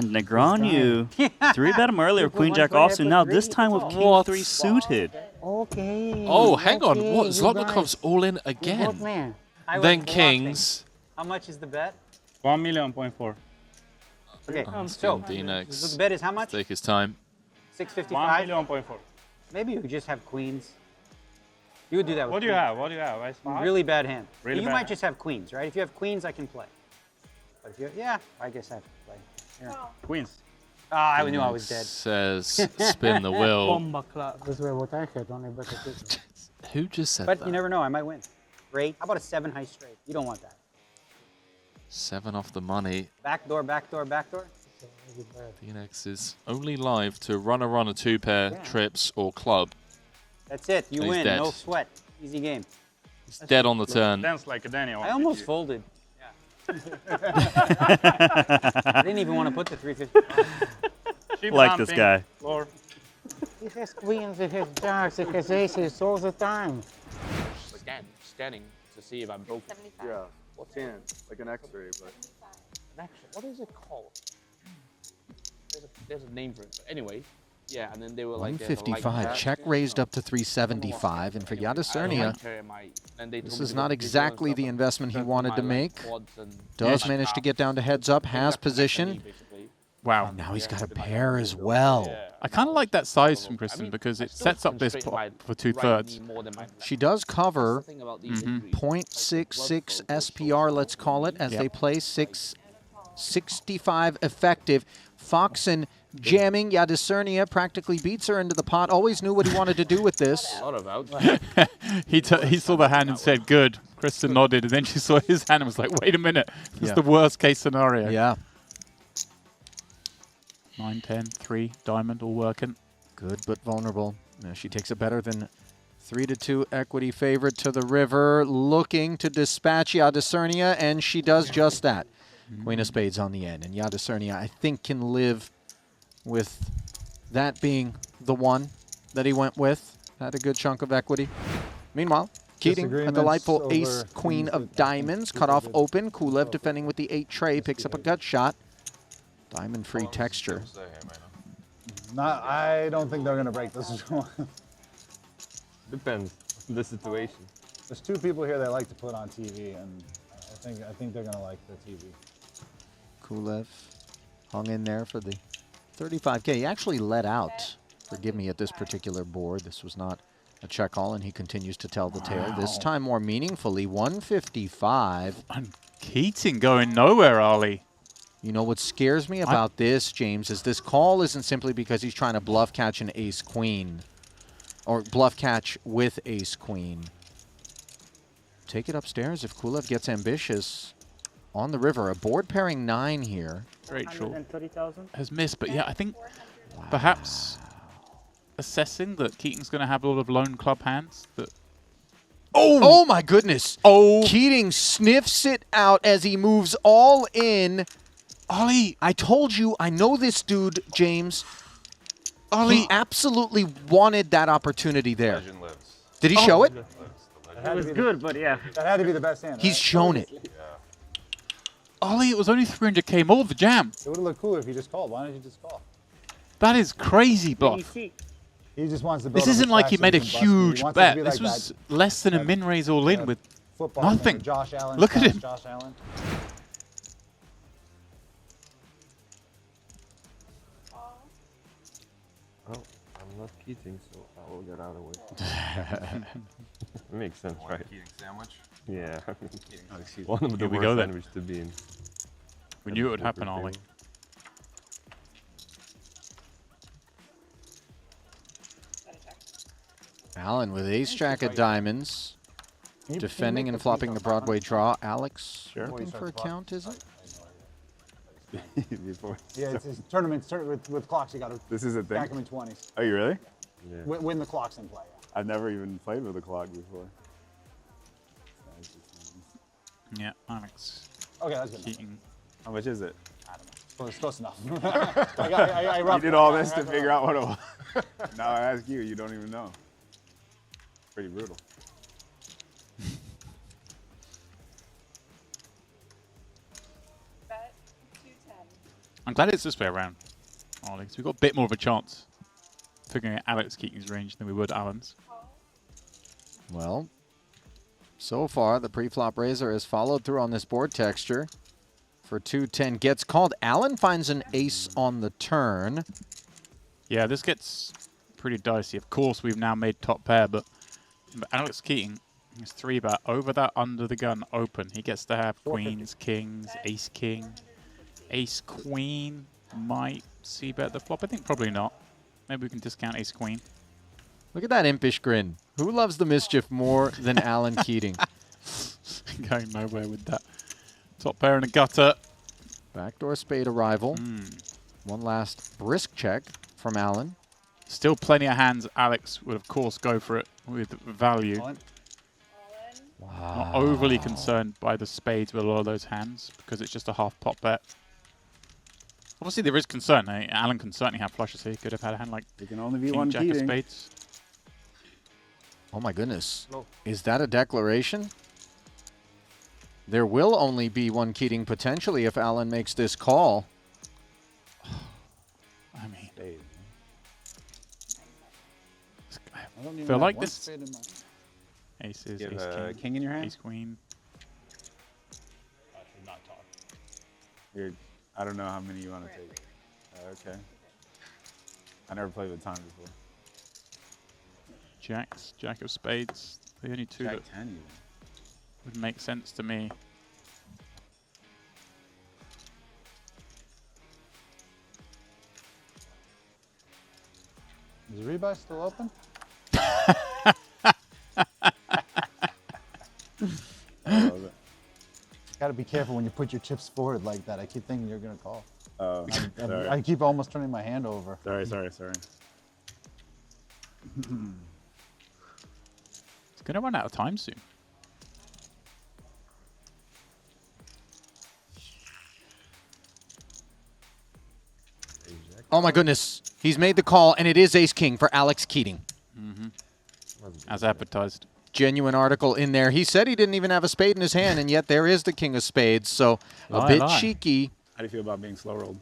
And Negreanu, 3-bet him earlier, Queen Jack offsuit. Now this time with King 3 suited. Okay. Oh, hang on. okay, What? you Zlotnikov's guys- all in you again. both, man. I was Then bluffing. kings. How much is the bet? 1,400,000. Okay, Still so the D-Nex. bet is how much? Take his time. 655. 1,400,000. Maybe you could just have queens. You would do that with What do you queens. have? What do you have? Ice five? Really bad hand. Really you bad might hand. just have queens, right? If you have queens, I can play. But if you, yeah, I guess I have to play. Here. Queens. Ah, I knew I was dead. Says spin the wheel. This way, what I had, only better people. Who just said But that? you never know, I might win. Straight. How about a 7 high straight? You don't want that. 7 off the money. Backdoor, backdoor, backdoor. D-Nex is only live to run a 2-pair trips or club. That's it. You And he's win. dead. No sweat. Easy game. He's dead on the turn. Dance like a Daniel. I almost folded. I didn't even want to put the 350. Like this guy. Floor. It has queens, it has jacks, it has aces all the time. Scanning to see if I'm broken. 75. Yeah, scan, like an X-ray, but Actually, what is it called? There's a name for it. But anyway, yeah, and then they were like 155. Check raised up to 375, and for Yadasernia, this is not exactly the investment he wanted to make. Does manage to get down to heads up, has position. Wow. And now he's got a pair as well. I kind of like that size from Kristen because it sets up this pot for 2/3. She does cover 0.66 SPR, let's call it, as they play 665 effective. Foxen jamming. Yadasernia practically beats her into the pot. Always knew what he wanted to do with this. A lot of out. He saw the hand and said, good. Kristen nodded, and then she saw his hand and was like, wait a minute. This is the worst case scenario. Yeah. 9, 10, 3, diamond, all working. Good, but vulnerable. Now she takes a better than 3-2 equity favorite to the river, looking to dispatch Yadasernia, and she does just that. Queen of Spades on the end, and Yadasernia, I think, can live with that being the one that he went with. Had a good chunk of equity. Meanwhile, Keating, a delightful ace-queen of diamonds, cut off open. Kulev defending with the 8 tray, picks up a gut shot. Diamond-free texture. I don't think they're going to break this one. depends on the situation. There's 2 people here that like to put on TV, and I think they're going to like the TV. Kulev hung in there for the 35K. He actually let out, forgive me, at this particular board. This was not a check all, and he continues to tell the tale. This time more meaningfully, 155. And Keating going nowhere, Ali. You know what scares me about this, James, is this call isn't simply because he's trying to bluff catch an ace-queen, or bluff catch with ace-queen. Take it upstairs if Kulev gets ambitious. On the river, a board pairing 9 here. Rachel has missed, but yeah, I think perhaps assessing that Keating's going to have a lot of lone club hands. That Oh my goodness! Oh, Keating sniffs it out as he moves all in. Ali, I told you, I know this dude, James. Ali, He absolutely wanted that opportunity there. Legend lives. Did he show it? It was good, but yeah. That had to be the best hand, He's right? shown it. Ali, it was only 300k more the jam. It would have looked cooler if he just called. Why don't you just call? That is crazy bluff. He just wants to build This up isn't his like he stack so made a can bust you. He huge wants it to bet. be This like was that less than a min raise all in with football nothing. thing, Josh Allen. Look at him. Josh Allen. Oh, I'm not Keating, so I will get out of the way. It makes sense, right? Keating sandwich? Yeah. Oh, excuse One of the Here we worst go then. sandwich to be in. We knew it would happen, Ali. Allen with ace-jack of diamonds. Defending and flopping the Broadway draw. Alex looking for a count, is it? Before. Yeah, it's tournaments with clocks. You got to This is a thing? stack them in 20s. Oh, you really? Yeah. When the clock's in play. Yeah. I've never even played with a clock before. Yeah, Alex. Okay, that's good. Keating. How much is it? I don't know. Well, it's close enough. I You did all this to figure out what it was. Now I ask you, you don't even know. Pretty brutal. Bet 210. I'm glad it's this way around, Ollie, because we've got a bit more of a chance figuring out Alex Keating's range than we would Alan's. Well, so far the pre-flop raiser has followed through on this board texture for 2-10. Gets called. Alan finds an ace on the turn. Yeah, this gets pretty dicey. Of course, we've now made top pair, but Alex Keating is 3-bet over that under the gun open. He gets to have queens, kings, ace king, ace queen. Might c-bet the flop. I think probably not. Maybe we can discount ace queen. Look at that impish grin. Who loves the mischief more than Alan Keating? Going nowhere with that. Top pair and a gutter. Backdoor spade arrival. One last brisk check from Alan. Still plenty of hands. Alex would, of course, go for it with value. Not overly concerned by the spades with a lot of those hands because it's just a half pot bet. Obviously, there is concern. Alan can certainly have flushes here. He could have had a hand like It can only be King, one Jack of Keating. spades. Oh my goodness. No. Is that a declaration? There will only be one Keating potentially if Alan makes this call. I mean, I don't even feel have like one this spade in my- aces, You have ace a king, king in your hand? ace queen. I don't know how many you want to take. Okay. I never played with time before. Jacks, Jack of spades. The only two Jack that 10 even. would make sense to me. Is the rebuy still open? Got to be careful when you put your chips forward like that. I keep thinking you're going to call. Oh, sorry. I keep almost turning my hand over. Sorry. It's going to run out of time soon. Oh my goodness. He's made the call, and it is ace-king for Alex Keating. As advertised. Genuine article in there. He said he didn't even have a spade in his hand, and yet there is the king of spades. So a bit cheeky. How do you feel about being slow rolled?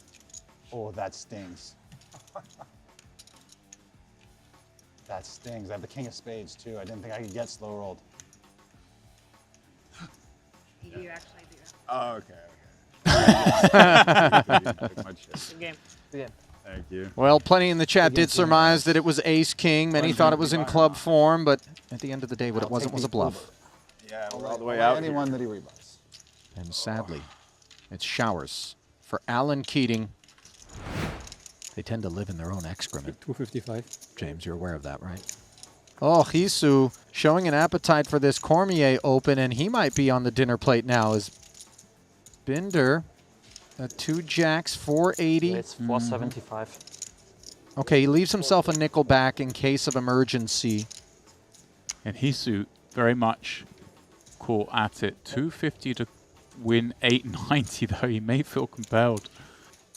Oh, that stings. That stings. I have the king of spades, too. I didn't think I could get slow rolled. You actually do. Oh, okay. Good game. Good game. Thank you. Well, plenty in the chat did surmise that it was ace-king. Many thought it was in club form, but at the end of the day, what it wasn't was a bluff. Yeah, we're all the way out. Anyone that he rebuys. And sadly, it's showers for Alan Keating. They tend to live in their own excrement. 255. James, you're aware of that, right? Oh, Hisu showing an appetite for this Cormier Open, and he might be on the dinner plate now as Binder at 2 jacks, 480. It's 475. Okay, he leaves himself a nickel back in case of emergency. And Hisu very much caught at it. 250 to win 890, though. He may feel compelled.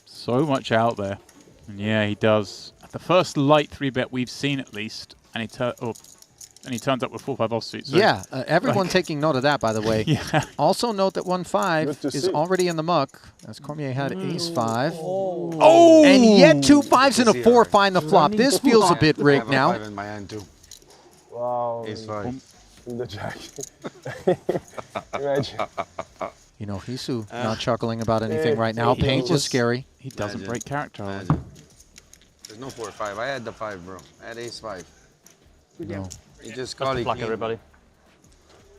So much out there. And yeah, he does. At the first light 3-bet we've seen, at least, and he turns up with 4-5 offsuit. So Yeah, everyone taking note of that, by the way. Yeah. Also note that 1-5 is already in the muck, as Cormier had ace-5. Oh! And yet 2 5s and a 4 find the flop. This feels a bit rigged now. I have a 5 in my hand too. Wow. Ace 5. The jack. Imagine. You know, Hisu not chuckling about anything right now. Paint was scary. He doesn't break character. There's no 4 or 5. I had the 5, bro. I had ace 5. No. You just call it. Luck, everybody.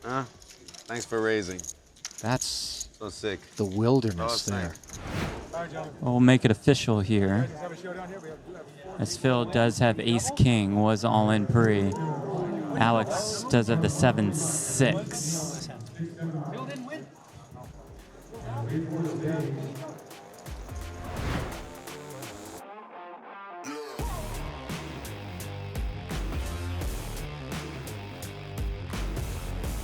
Huh? Thanks for raising. That's so sick. The wilderness there. We'll make it official here. As Phil does have ace-king, was all in pre. Alex does have the 7-6.